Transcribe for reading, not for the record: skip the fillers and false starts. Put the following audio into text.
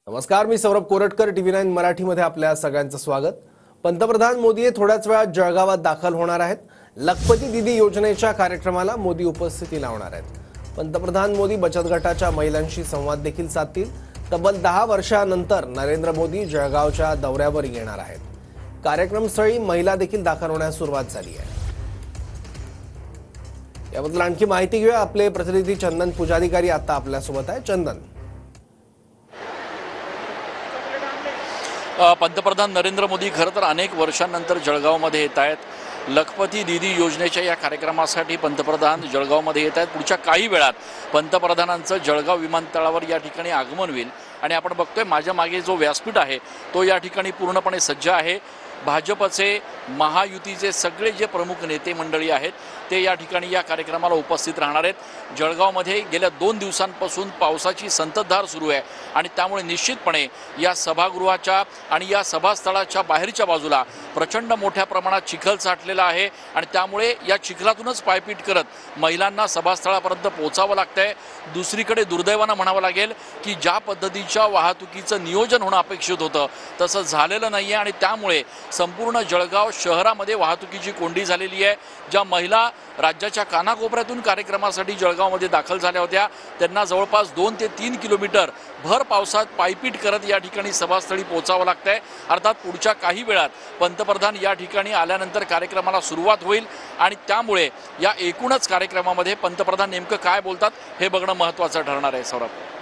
नमस्कार, मी सौरभ कोरटकर. TV9 मराठीमध्ये आपल्या सगळ्यांचं स्वागत. पंतप्रधान मोदी थोड्याच वेळात जळगावात दाखल होणार आहेत. लखपती दीदी योजनेच्या कार्यक्रमाला मोदी उपस्थिती लावणार आहेत. पंतप्रधान मोदी बचत गटाच्या महिलांशी संवाद देखील साधतील. तब्बल 10 वर्षांनंतर नरेंद्र मोदी जळगावच्या दौऱ्यावर येणार आहेत. कार्यक्रमस्थळी महिला देखील दाखल होण्यास सुरुवात झाली आहे. याबद्दल आणखी माहिती घेऊया. आपले प्रतिनिधी चंदन पुजाधिकारी आता आपल्यासोबत आहे. चंदन, पंतप्रधान नरेंद्र मोदी खरं तर अनेक वर्षांनंतर जळगावमध्ये येत आहेत. लखपती दीदी योजनेच्या या कार्यक्रमासाठी पंतप्रधान जळगावमध्ये येत आहेत. पुढच्या काही वेळात पंतप्रधानांचं जळगाव विमानतळावर या ठिकाणी आगमन होईल आणि आपण बघतोय माझ्या मागे जो व्यासपीठ आहे तो या ठिकाणी पूर्णपणे सज्ज आहे. भाजपचे महायुतीचे सगळे जे प्रमुख नेते मंडळी आहेत ते या ठिकाणी या कार्यक्रमाला उपस्थित राहणार आहेत. जळगावमध्ये गेल्या 2 दिवसांपासून पावसाची संततधार सुरू आहे आणि त्यामुळे निश्चितपणे या सभागृहाच्या आणि या सभास्थळाच्या बाहेरच्या बाजूला प्रचंड मोठ्या प्रमाणात चिखल साठलेला आहे आणि त्यामुळे या चिखलातूनच पायपीट करत महिलांना सभास्थळापर्यंत पोहोचावं लागतंय. दुसरीकडे दुर्दैवानं म्हणावं लागेल की ज्या पद्धतीच्या वाहतुकीचं नियोजन होणं अपेक्षित होतं तसं झालेलं नाही आहे आणि त्यामुळे संपूर्ण जळगाव शहरामध्ये वाहतुकीची कोंडी झालेली आहे. ज्या महिला राज्याच्या कानाकोपऱ्यातून कार्यक्रमासाठी जळगावमध्ये दाखल झाल्या होत्या त्यांना जवळपास 2 ते 3 किलोमीटर भर पावसात पायपीट करत या ठिकाणी सभास्थळी पोहोचावं लागतंय. अर्थात पुढच्या काही वेळात पंतप्रधान या ठिकाणी आल्यानंतर कार्यक्रमाला सुरुवात होईल आणि त्यामुळे या एकूणच कार्यक्रमामध्ये पंतप्रधान नेमकं काय बोलतात हे बघणं महत्त्वाचं ठरणार आहे. सौरभ.